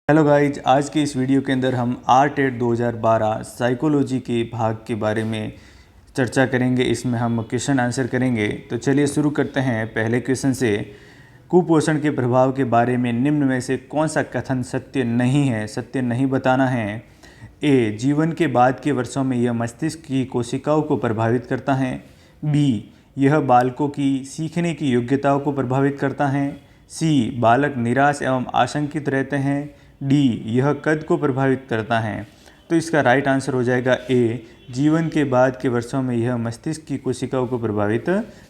Hello guys, आज के इस वीडियो के अंदर हम आरटेट 2012 साइकोलॉजी के भाग के बारे में चर्चा करेंगे। इसमें हम क्वेश्चन आंसर करेंगे। तो चलिए शुरू करते हैं पहले क्वेश्चन से। कुपोषण के प्रभाव के बारे में निम्न में से कौन सा कथन सत्य नहीं है, सत्य नहीं बताना है। ए, जीवन के बाद के वर्षों में यह मस्तिष्क की कोशिकाओं को प्रभावित करता है। बी, यह बालकों की सीखने की योग्यताओं को प्रभावित करता है। सी, बालक निराश एवं आशंकित रहते हैं। डी, यह कद को प्रभावित करता है। तो इसका राइट आंसर हो जाएगा ए, जीवन के बाद के वर्षों में यह मस्तिष्क की कोशिकाओं को प्रभावित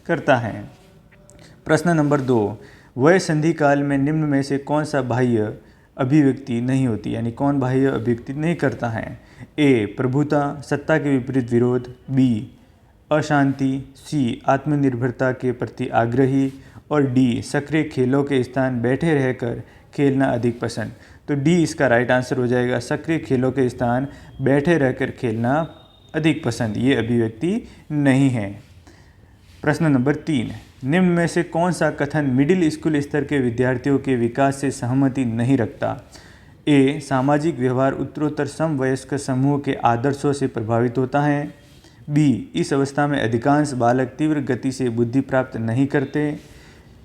करता है। प्रश्न नंबर 2, वय संधि काल में निम्न में से कौन सा बाह्य अभिव्यक्ति नहीं होती, यानी कौन बाह्य अभिव्यक्ति नहीं करता है। ए, प्रभुता, सत्ता के विपरीत विरोध। बी, अशांति। सी, आत्मनिर्भरता के प्रति आग्रही। और डी, सक्रिय खेलों के स्थान बैठे रहकर खेलना अधिक पसंद। तो डी इसका राइट आंसर हो जाएगा, सक्रिय खेलों के स्थान बैठे रहकर खेलना अधिक पसंद, ये अभिव्यक्ति नहीं है। प्रश्न नंबर 3, निम्न में से कौन सा कथन मिडिल स्कूल स्तर के विद्यार्थियों के विकास से सहमति नहीं रखता। ए, सामाजिक व्यवहार उत्तरोत्तर समवयस्क समूह के आदर्शों से प्रभावित होता है। बी, इस अवस्था में अधिकांश बालक तीव्र गति से बुद्धि प्राप्त नहीं करते।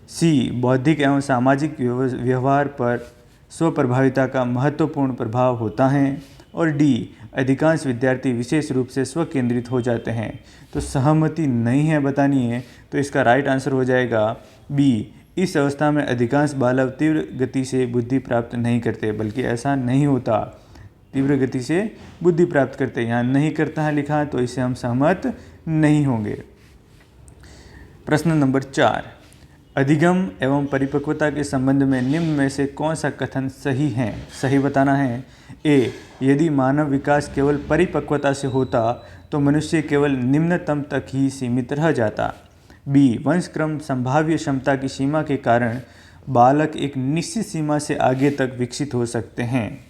सी, बौद्धिक एवं सामाजिक व्यवहार पर स्वप्रभाविता का महत्वपूर्ण प्रभाव होता है। और डी, अधिकांश विद्यार्थी विशेष रूप से स्वकेंद्रित हो जाते हैं। तो सहमति नहीं है बतानी है, तो इसका राइट आंसर हो जाएगा बी, इस अवस्था में अधिकांश बालक तीव्र गति से बुद्धि प्राप्त नहीं करते, बल्कि ऐसा नहीं होता, तीव्र गति से बुद्धि प्राप्त करते, यहाँ नहीं करता है लिखा, तो इससे हम सहमत नहीं होंगे। प्रश्न नंबर 4, अधिगम एवं परिपक्वता के संबंध में निम्न में से कौन सा कथन सही है, सही बताना है। ए, यदि मानव विकास केवल परिपक्वता से होता तो मनुष्य केवल निम्नतम तक ही सीमित रह जाता। बी, वंशक्रम संभाव्य क्षमता की सीमा के कारण बालक एक निश्चित सीमा से आगे तक विकसित हो सकते हैं।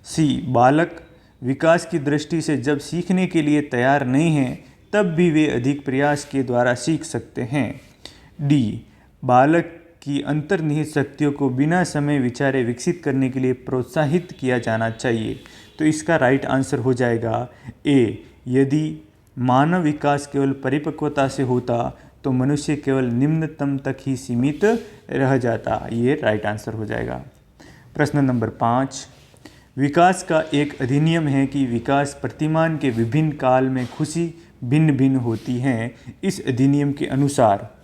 सी, बालक विकास की दृष्टि से जब सीखने के लिए तैयार नहीं हैं तब भी वे अधिक प्रयास के द्वारा सीख सकते हैं। डी, बालक की अंतर्निहित शक्तियों को बिना समय विचारे विकसित करने के लिए प्रोत्साहित किया जाना चाहिए। तो इसका राइट आंसर हो जाएगा ए, यदि मानव विकास केवल परिपक्वता से होता तो मनुष्य केवल निम्नतम तक ही सीमित रह जाता, ये राइट आंसर हो जाएगा। प्रश्न नंबर 5, विकास का एक अधिनियम है कि विकास प्रतिमान के विभिन्न काल में खुशी भिन्न भिन्न होती हैं। इस अधिनियम के अनुसार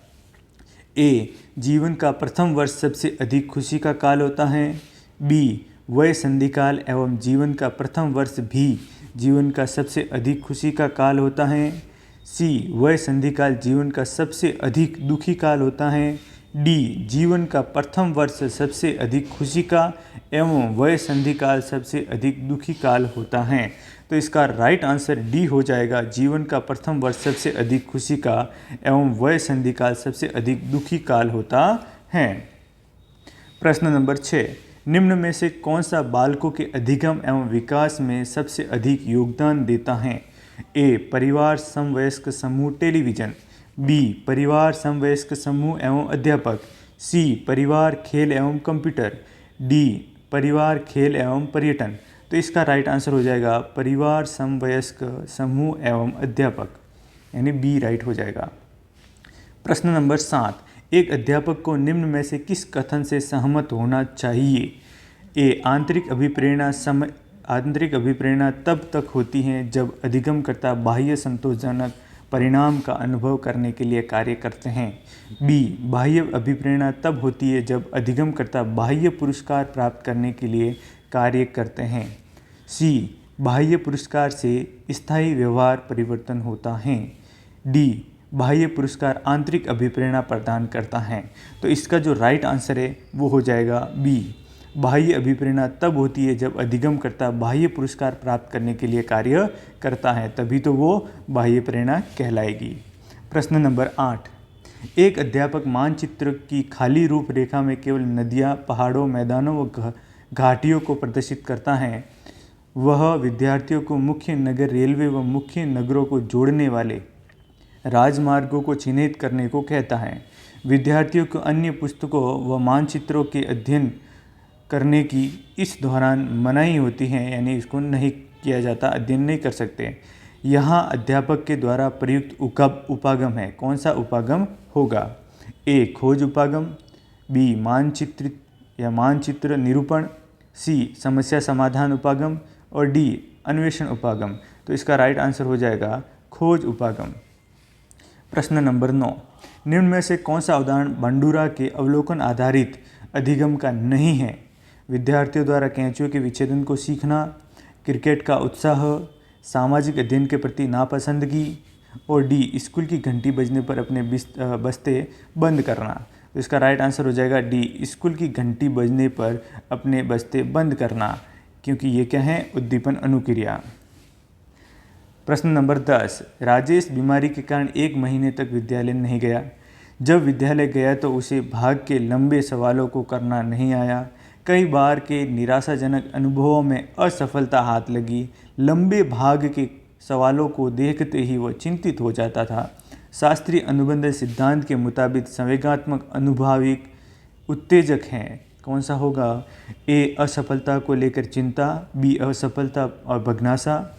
ए, जीवन का प्रथम वर्ष सबसे अधिक खुशी का काल होता है। बी, वय संधिकाल एवं जीवन का प्रथम वर्ष भी जीवन का सबसे अधिक खुशी का काल होता है। सी, वय संधिकाल जीवन का सबसे अधिक दुखी काल होता है। डी, जीवन का प्रथम वर्ष सबसे अधिक खुशी का एवं वय संधिकाल सबसे अधिक दुखी काल होता है। तो इसका राइट आंसर डी हो जाएगा, जीवन का प्रथम वर्ष सबसे अधिक खुशी का एवं वय संधिकाल सबसे अधिक दुखी काल होता है। प्रश्न नंबर 6, निम्न में से कौन सा बालकों के अधिगम एवं विकास में सबसे अधिक योगदान देता है। ए, परिवार समवयस्क समूह टेलीविज़न। बी, परिवार समवयस्क समूह एवं अध्यापक। सी, परिवार खेल एवं कंप्यूटर। डी, परिवार खेल एवं पर्यटन। तो इसका राइट आंसर हो जाएगा परिवार समवयस्क समूह एवं अध्यापक, यानी बी राइट हो जाएगा। प्रश्न नंबर 7, एक अध्यापक को निम्न में से किस कथन से सहमत होना चाहिए। ए, आंतरिक अभिप्रेरणा तब तक होती है जब अधिगमकर्ता बाह्य संतोषजनक परिणाम का अनुभव करने के लिए कार्य करते हैं। बी, बाह्य अभिप्रेरणा तब होती है जब अधिगमकर्ता बाह्य पुरस्कार प्राप्त करने के लिए कार्य करते हैं। सी, बाह्य पुरस्कार से स्थायी व्यवहार परिवर्तन होता है। डी, बाह्य पुरस्कार आंतरिक अभिप्रेरणा प्रदान करता है। तो इसका जो राइट आंसर है वो हो जाएगा बी, बाह्य अभिप्रेरणा तब होती है जब अधिगमकर्ता बाह्य पुरस्कार प्राप्त करने के लिए कार्य करता है, तभी तो वो बाह्य प्रेरणा कहलाएगी। प्रश्न नंबर 8, एक अध्यापक मानचित्र की खाली रूपरेखा में केवल नदियाँ, पहाड़ों, मैदानों व घाटियों को प्रदर्शित करता है। वह विद्यार्थियों को मुख्य नगर, रेलवे व मुख्य नगरों को जोड़ने वाले राजमार्गों को चिन्हित करने को कहता है। विद्यार्थियों को अन्य पुस्तकों व मानचित्रों के अध्ययन करने की इस दौरान मनाही होती है, यानी इसको नहीं किया जाता, अध्ययन नहीं कर सकते। यहाँ अध्यापक के द्वारा प्रयुक्त उपागम है। कौन सा उपागम होगा? ए खोज उपागम, बी मानचित्रित या मानचित्र निरूपण, सी समस्या समाधान उपागम और डी अन्वेषण उपागम। तो इसका राइट आंसर हो जाएगा खोज उपागम। प्रश्न नंबर 9, निम्न में से कौन सा उदाहरण बंडूरा के अवलोकन आधारित अधिगम का नहीं है? विद्यार्थियों द्वारा कैंचियों के विच्छेदन को सीखना, क्रिकेट का उत्साह, सामाजिक अध्ययन के प्रति नापसंदगी और डी स्कूल की घंटी बजने पर अपने बस्ते बंद करना। तो इसका राइट आंसर हो जाएगा डी स्कूल की घंटी बजने पर अपने बस्ते बंद करना, क्योंकि ये क्या है? उद्दीपन अनुक्रिया। प्रश्न नंबर 10, राजेश बीमारी के कारण 1 महीने तक विद्यालय नहीं गया। जब विद्यालय गया तो उसे भाग के लंबे सवालों को करना नहीं आया। कई बार के निराशाजनक अनुभवों में असफलता हाथ लगी। लंबे भाग के सवालों को देखते ही वह चिंतित हो जाता था। शास्त्रीय अनुबंध सिद्धांत के मुताबिक संवेगात्मक अनुभाविक उत्तेजक हैं। कौन सा होगा? ए असफलता को लेकर चिंता, बी असफलता और भगनासा,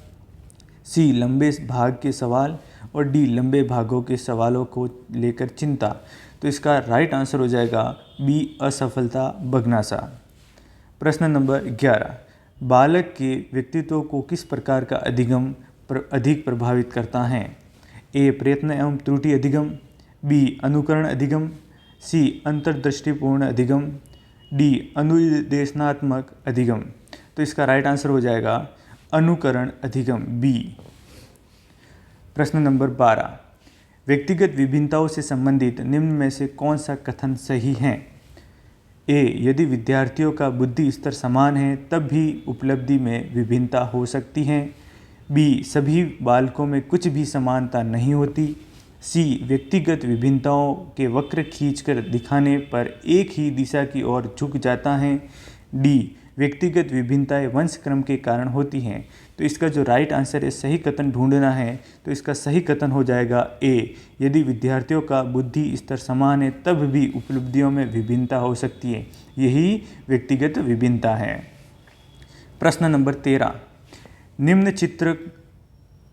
सी लंबे भाग के सवाल और डी लंबे भागों के सवालों को लेकर चिंता। तो इसका राइट आंसर हो जाएगा बी असफलता भगनासा। प्रश्न नंबर 11, बालक के व्यक्तित्व को किस प्रकार का अधिगम अधिक प्रभावित करता है? ए प्रयत्न एवं त्रुटि अधिगम, बी अनुकरण अधिगम, सी अंतर्दृष्टिपूर्ण अधिगम, डी अनुदेशनात्मक अधिगम। तो इसका राइट आंसर हो जाएगा अनुकरण अधिगम, बी। प्रश्न नंबर 12, व्यक्तिगत विभिन्नताओं से संबंधित निम्न में से कौन सा कथन सही है? ए यदि विद्यार्थियों का बुद्धि स्तर समान है तब भी उपलब्धि में विभिन्नता हो सकती है, बी सभी बालकों में कुछ भी समानता नहीं होती, सी व्यक्तिगत विभिन्नताओं के वक्र खींचकर दिखाने पर एक ही दिशा की ओर झुक जाता है, डी व्यक्तिगत विभिन्नताएं वंशक्रम के कारण होती हैं। तो इसका जो राइट आंसर है, सही कथन ढूंढना है, तो इसका सही कथन हो जाएगा ए यदि विद्यार्थियों का बुद्धि स्तर समान है तब भी उपलब्धियों में विभिन्नता हो सकती है, यही व्यक्तिगत विभिन्नता है। प्रश्न नंबर 13, निम्न चित्र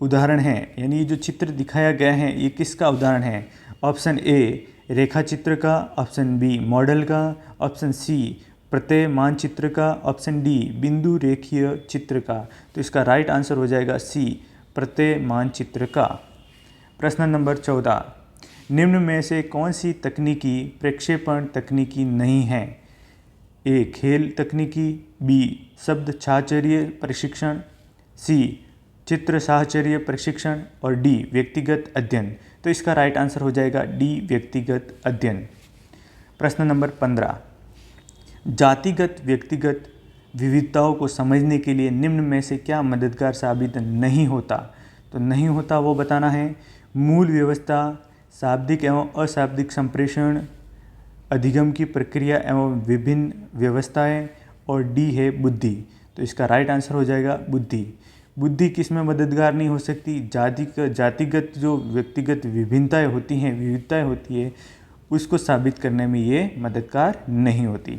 उदाहरण है, यानी ये जो चित्र दिखाया गया है ये किसका उदाहरण है? ऑप्शन ए रेखा चित्र का, ऑप्शन बी मॉडल का, ऑप्शन सी प्रत्यय मानचित्र का, ऑप्शन डी बिंदु रेखीय चित्र का। तो इसका राइट आंसर हो जाएगा सी प्रत्यय मानचित्र का। प्रश्न नंबर 14, निम्न में से कौन सी तकनीकी प्रक्षेपण तकनीकी नहीं है? ए खेल तकनीकी, बी शब्द साहचर्य प्रशिक्षण, सी चित्र साहचर्य प्रशिक्षण और डी व्यक्तिगत अध्ययन। तो इसका राइट आंसर हो जाएगा डी व्यक्तिगत अध्ययन। प्रश्न नंबर 15, जातिगत व्यक्तिगत विविधताओं को समझने के लिए निम्न में से क्या मददगार साबित नहीं होता? तो नहीं होता वो बताना है। मूल व्यवस्था, शाब्दिक एवं अशाब्दिक संप्रेषण, अधिगम की प्रक्रिया एवं विभिन्न व्यवस्थाएं और डी है बुद्धि। तो इसका राइट आंसर हो जाएगा बुद्धि। बुद्धि किस में मददगार नहीं हो सकती? जातिगत जो व्यक्तिगत विभिन्नताएं होती हैं, विविधताएं होती है, उसको साबित करने में ये मददगार नहीं होती।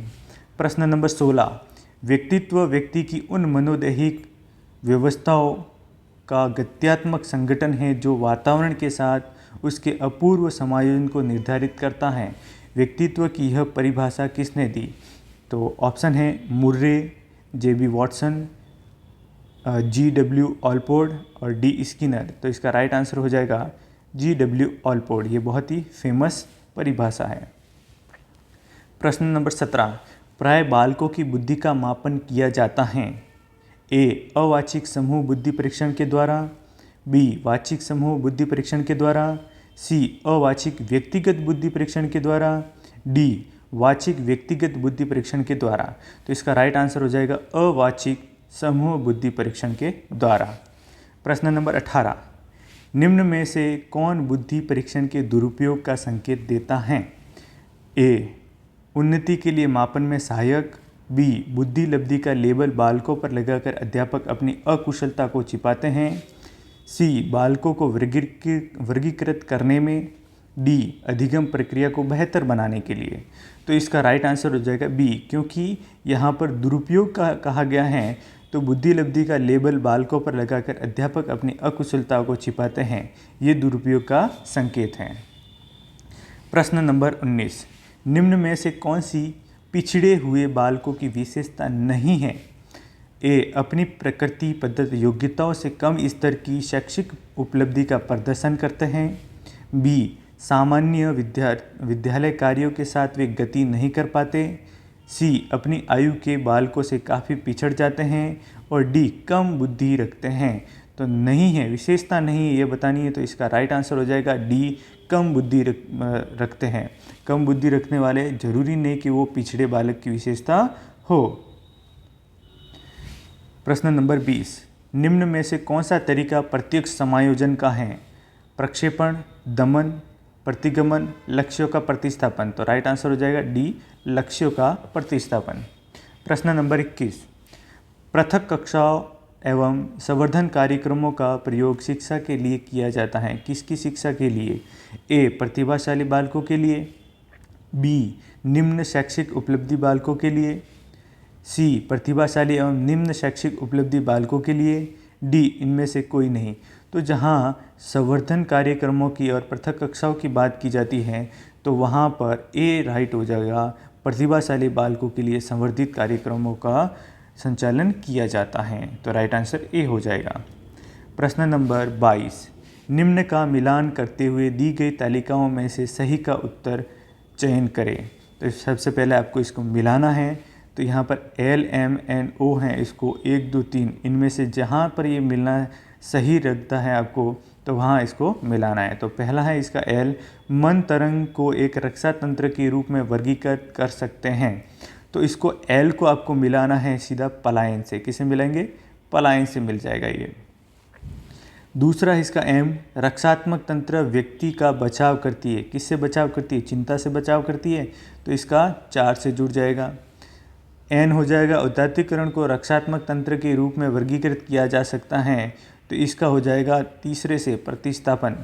प्रश्न नंबर 16, व्यक्तित्व व्यक्ति की उन मनोदैहिक व्यवस्थाओं का गत्यात्मक संगठन है जो वातावरण के साथ उसके अपूर्व समायोजन को निर्धारित करता है। व्यक्तित्व की यह परिभाषा किसने दी? तो ऑप्शन है मुर्रे, जे.बी. Watson, G.W. ऑलपोर्ड और डी स्किनर। तो इसका राइट आंसर हो जाएगा G.W. ऑलपोर्ड। ये बहुत ही फेमस परिभाषा है। प्रश्न नंबर 17, प्राय बालकों की बुद्धि का मापन किया जाता है। ए अवाचिक समूह बुद्धि परीक्षण के द्वारा, बी वाचिक समूह बुद्धि परीक्षण के द्वारा, सी अवाचिक व्यक्तिगत बुद्धि परीक्षण के द्वारा, डी वाचिक व्यक्तिगत बुद्धि परीक्षण के द्वारा। तो इसका राइट आंसर हो जाएगा अवाचिक समूह बुद्धि परीक्षण के द्वारा। प्रश्न नंबर 18, निम्न में से कौन बुद्धि परीक्षण के दुरुपयोग का संकेत देता है? ए उन्नति के लिए मापन में सहायक, बी बुद्धि लब्धि का लेबल बालकों पर लगाकर अध्यापक अपनी अकुशलता को छिपाते हैं, सी बालकों को वर्गीकृत करने में, डी अधिगम प्रक्रिया को बेहतर बनाने के लिए। तो इसका राइट आंसर हो जाएगा बी, क्योंकि यहाँ पर दुरुपयोग का कहा गया है तो बुद्धि लब्धि का लेबल बालकों पर लगाकर अध्यापक अपनी अकुशलता को छिपाते हैं, ये दुरुपयोग का संकेत है। प्रश्न नंबर 19, निम्न में से कौन सी पिछड़े हुए बालकों की विशेषता नहीं है? ए अपनी प्रकृति पद्धति योग्यताओं से कम स्तर की शैक्षिक उपलब्धि का प्रदर्शन करते हैं। बी सामान्य विद्यालय कार्यों के साथ वे गति नहीं कर पाते। सी अपनी आयु के बालकों से काफ़ी पिछड़ जाते हैं। और डी कम बुद्धि रखते हैं। तो नहीं है, विशेषता नहीं है ये बतानी है, तो इसका राइट आंसर हो जाएगा डी कम बुद्धि रखते हैं। कम बुद्धि रखने वाले जरूरी नहीं कि वो पिछड़े बालक की विशेषता हो। प्रश्न नंबर 20, निम्न में से कौन सा तरीका प्रत्यक्ष समायोजन का है? प्रक्षेपण, दमन, प्रतिगमन, लक्ष्यों का प्रतिस्थापन। तो राइट आंसर हो जाएगा डी लक्ष्यों का प्रतिस्थापन। प्रश्न नंबर 21, पृथक कक्षाओं एवं संवर्धन कार्यक्रमों का प्रयोग शिक्षा के लिए किया जाता है। किसकी शिक्षा के लिए? ए प्रतिभाशाली बालकों के लिए। बी निम्न शैक्षिक उपलब्धि बालकों के लिए। सी प्रतिभाशाली एवं निम्न शैक्षिक उपलब्धि बालकों के लिए। डी इनमें से कोई नहीं। तो जहाँ संवर्धन कार्यक्रमों की और पृथक कक्षाओं की बात की जाती है तो वहाँ पर ए राइट हो जाएगा, प्रतिभाशाली बालकों के लिए संवर्धित कार्यक्रमों का संचालन किया जाता है। तो राइट आंसर ए हो जाएगा। प्रश्न नंबर 22, निम्न का मिलान करते हुए दी गई तालिकाओं में से सही का उत्तर चयन करें। तो सबसे पहले आपको इसको मिलाना है। तो यहाँ पर एल एम एन ओ हैं, इसको 1 2 3 इनमें से जहाँ पर ये मिलना सही लगता है आपको तो वहाँ इसको मिलाना है। तो पहला है इसका एल, मन तरंग को एक रक्षा तंत्र के रूप में वर्गीकृत कर सकते हैं। तो इसको एल को आपको मिलाना है सीधा पलायन से। किसे मिलाएंगे? पलायन से मिल जाएगा ये। दूसरा इसका एम, रक्षात्मक तंत्र व्यक्ति का बचाव करती है। किससे बचाव करती है? चिंता से बचाव करती है। तो इसका 4 से जुड़ जाएगा। एन हो जाएगा, उदात्तीकरण को रक्षात्मक तंत्र के रूप में वर्गीकृत किया जा सकता है। तो इसका हो जाएगा 3 से प्रतिस्थापन।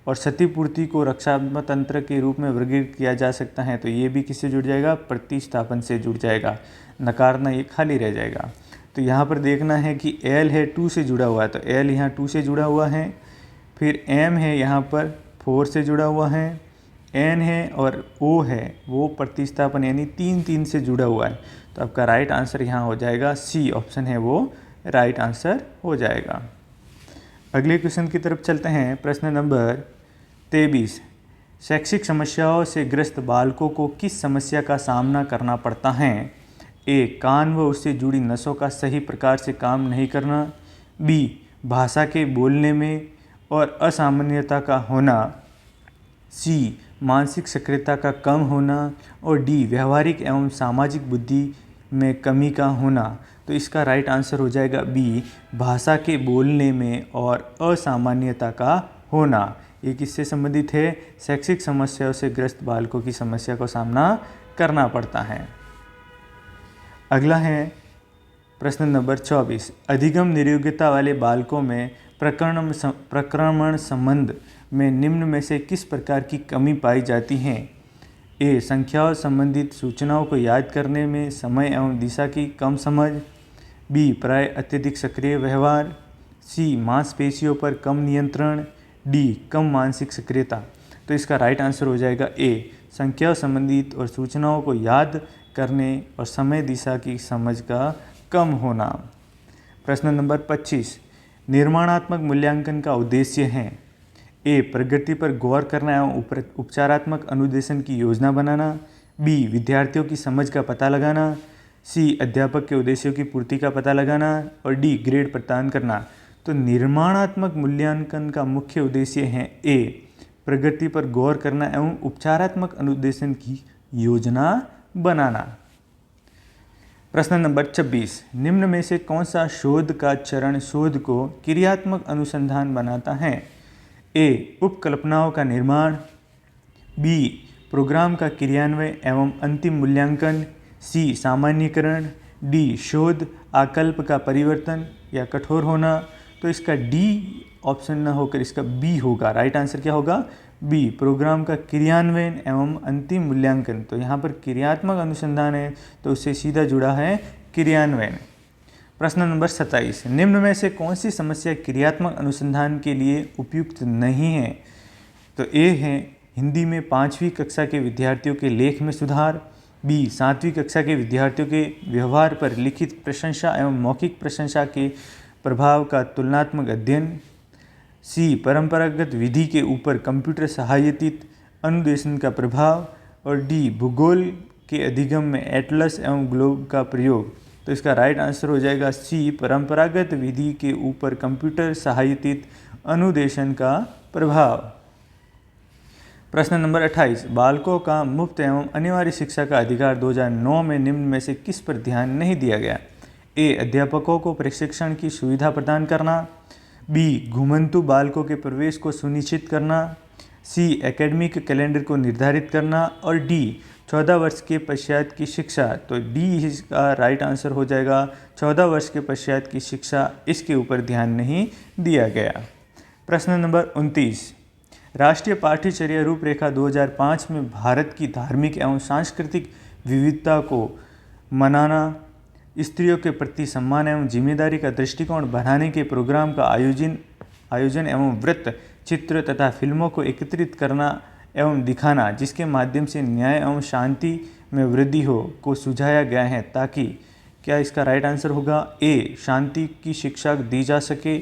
और क्षतिपूर्ति को रक्षात्मक तंत्र के रूप में वर्गीकृत किया जा सकता है। तो ये भी किससे जुड़ जाएगा? प्रतिस्थापन से जुड़ जाएगा। नकारना ये खाली रह जाएगा। तो यहाँ पर देखना है कि एल है 2 से जुड़ा हुआ है, तो एल यहाँ 2 से जुड़ा हुआ है। फिर एम है यहाँ पर 4 से जुड़ा हुआ है। एन है और ओ है वो प्रतिस्थापन यानी 3 से जुड़ा हुआ है। तो आपका राइट आंसर यहाँ हो जाएगा सी ऑप्शन है वो राइट आंसर हो जाएगा। अगले क्वेश्चन की तरफ चलते हैं। प्रश्न नंबर 23, शैक्षिक समस्याओं से ग्रस्त बालकों को किस समस्या का सामना करना पड़ता है? ए कान व उससे जुड़ी नसों का सही प्रकार से काम नहीं करना। बी भाषा के बोलने में और असामान्यता का होना। सी मानसिक सक्रियता का कम होना। और डी व्यवहारिक एवं सामाजिक बुद्धि में कमी का होना। तो इसका राइट आंसर हो जाएगा बी भाषा के बोलने में और असामान्यता का होना। ये किससे संबंधित है? शैक्षिक समस्याओं से ग्रस्त बालकों की समस्या को सामना करना पड़ता है। अगला है प्रश्न नंबर 24, अधिगम नियोग्यता वाले बालकों में प्रक्रमण संबंध में निम्न में से किस प्रकार की कमी पाई जाती है? ए संख्याओं संबंधित सूचनाओं को याद करने में समय एवं दिशा की कम समझ। बी प्राय अत्यधिक सक्रिय व्यवहार। सी मांसपेशियों पर कम नियंत्रण। डी कम मानसिक सक्रियता। तो इसका राइट आंसर हो जाएगा ए संख्याओं संबंधित और सूचनाओं को याद करने और समय दिशा की समझ का कम होना। प्रश्न नंबर 25, निर्माणात्मक मूल्यांकन का उद्देश्य है? ए प्रगति पर गौर करना एवं उपचारात्मक अनुदेशन की योजना बनाना। बी विद्यार्थियों की समझ का पता लगाना। सी अध्यापक के उद्देश्यों की पूर्ति का पता लगाना। और डी ग्रेड प्रदान करना। तो निर्माणात्मक मूल्यांकन का मुख्य उद्देश्य है ए प्रगति पर गौर करना एवं उपचारात्मक अनुदेशन की योजना बनाना। प्रश्न नंबर 26, निम्न में से कौन सा शोध का चरण शोध को क्रियात्मक अनुसंधान बनाता है? ए उपकल्पनाओं का निर्माण। बी प्रोग्राम का क्रियान्वयन एवं अंतिम मूल्यांकन। सी सामान्यीकरण। डी शोध आकल्प का परिवर्तन या कठोर होना। तो इसका डी ऑप्शन ना होकर इसका बी होगा। राइट आंसर क्या होगा? बी प्रोग्राम का क्रियान्वयन एवं अंतिम मूल्यांकन। तो यहाँ पर क्रियात्मक अनुसंधान है तो उससे सीधा जुड़ा है क्रियान्वयन। प्रश्न नंबर 27, निम्न में से कौन सी समस्या क्रियात्मक अनुसंधान के लिए उपयुक्त नहीं है? तो ए है हिंदी में 5वीं कक्षा के विद्यार्थियों के लेख में सुधार, बी 7वीं कक्षा के विद्यार्थियों के व्यवहार पर लिखित प्रशंसा एवं मौखिक प्रशंसा के प्रभाव का तुलनात्मक अध्ययन, सी परंपरागत विधि के ऊपर कंप्यूटर सहायतित अनुदेशन का प्रभाव, और डी भूगोल के अधिगम में एटलस एवं ग्लोब का प्रयोग। तो इसका राइट आंसर हो जाएगा सी परंपरागत विधि के ऊपर कंप्यूटर सहायतित अनुदेशन का प्रभाव। प्रश्न नंबर 28, बालकों का मुफ्त एवं अनिवार्य शिक्षा का अधिकार 2009 में निम्न में से किस पर ध्यान नहीं दिया गया? ए अध्यापकों को प्रशिक्षण की सुविधा प्रदान करना, बी घुमंतु बालकों के प्रवेश को सुनिश्चित करना, सी एकेडमिक कैलेंडर को निर्धारित करना, और डी 14 वर्ष के पश्चात की शिक्षा। तो डी इसका राइट आंसर हो जाएगा 14 वर्ष के पश्चात की शिक्षा, इसके ऊपर ध्यान नहीं दिया गया। प्रश्न नंबर 29, राष्ट्रीय पाठ्यचर्या रूपरेखा 2005 में भारत की धार्मिक एवं सांस्कृतिक विविधता को मनाना, स्त्रियों के प्रति सम्मान एवं जिम्मेदारी का दृष्टिकोण बढ़ाने के प्रोग्राम का आयोजन एवं वृत्त चित्र तथा फिल्मों को एकत्रित करना एवं दिखाना जिसके माध्यम से न्याय एवं शांति में वृद्धि हो को सुझाया गया है, ताकि क्या इसका राइट आंसर होगा? ए शांति की शिक्षा दी जा सके,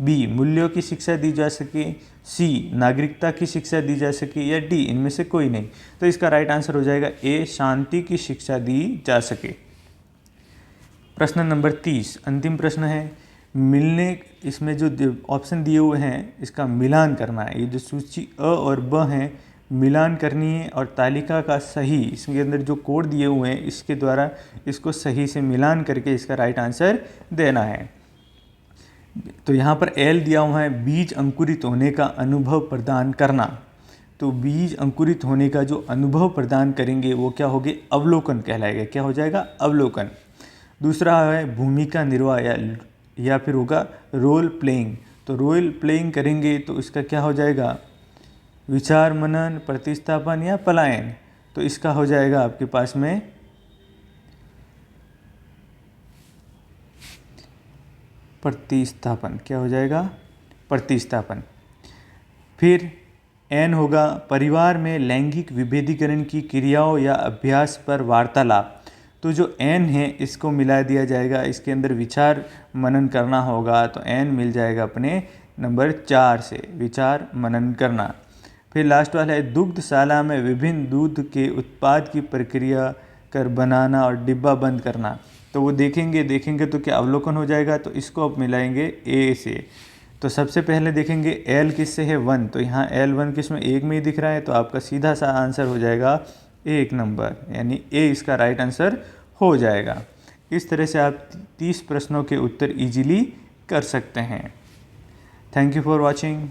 बी मूल्यों की शिक्षा दी जा सके, सी नागरिकता की शिक्षा दी जा सके, या डी इनमें से कोई नहीं। तो इसका राइट आंसर हो जाएगा ए शांति की शिक्षा दी जा सके। प्रश्न नंबर 30, अंतिम प्रश्न है, मिलने इसमें जो ऑप्शन दिए हुए हैं इसका मिलान करना है। ये जो सूची अ और ब हैं मिलान करनी है, और तालिका का सही इसके अंदर जो कोड दिए हुए हैं इसके द्वारा इसको सही से मिलान करके इसका राइट आंसर देना है। तो यहाँ पर एल दिया हुआ है बीज अंकुरित होने का अनुभव प्रदान करना। तो बीज अंकुरित होने का जो अनुभव प्रदान करेंगे वो क्या होगे? अवलोकन कहलाएगा। क्या हो जाएगा? अवलोकन। दूसरा है भूमिका निर्वाह या फिर होगा रोल प्लेइंग। तो रोल प्लेइंग करेंगे तो इसका क्या हो जाएगा? विचार मनन, प्रतिस्थापन या पलायन। तो इसका हो जाएगा आपके पास में प्रतिस्थापन। क्या हो जाएगा? प्रतिस्थापन। फिर एन होगा परिवार में लैंगिक विभेदीकरण की क्रियाओं या अभ्यास पर वार्तालाप। तो जो एन है इसको मिला दिया जाएगा, इसके अंदर विचार मनन करना होगा, तो एन मिल जाएगा अपने नंबर 4 से, विचार मनन करना। फिर लास्ट वाला है दुग्धशाला में विभिन्न दूध के उत्पाद की प्रक्रिया कर बनाना और डिब्बा बंद करना। तो वो देखेंगे तो क्या अवलोकन हो जाएगा? तो इसको अब मिलाएंगे ए से। तो सबसे पहले देखेंगे एल किससे है? 1। तो यहाँ L1 किस में? 1 में ही दिख रहा है, तो आपका सीधा सा आंसर हो जाएगा 1 नंबर, यानी ए इसका राइट आंसर हो जाएगा। इस तरह से आप 30 प्रश्नों के उत्तर इजीली कर सकते हैं। Thank you for watching.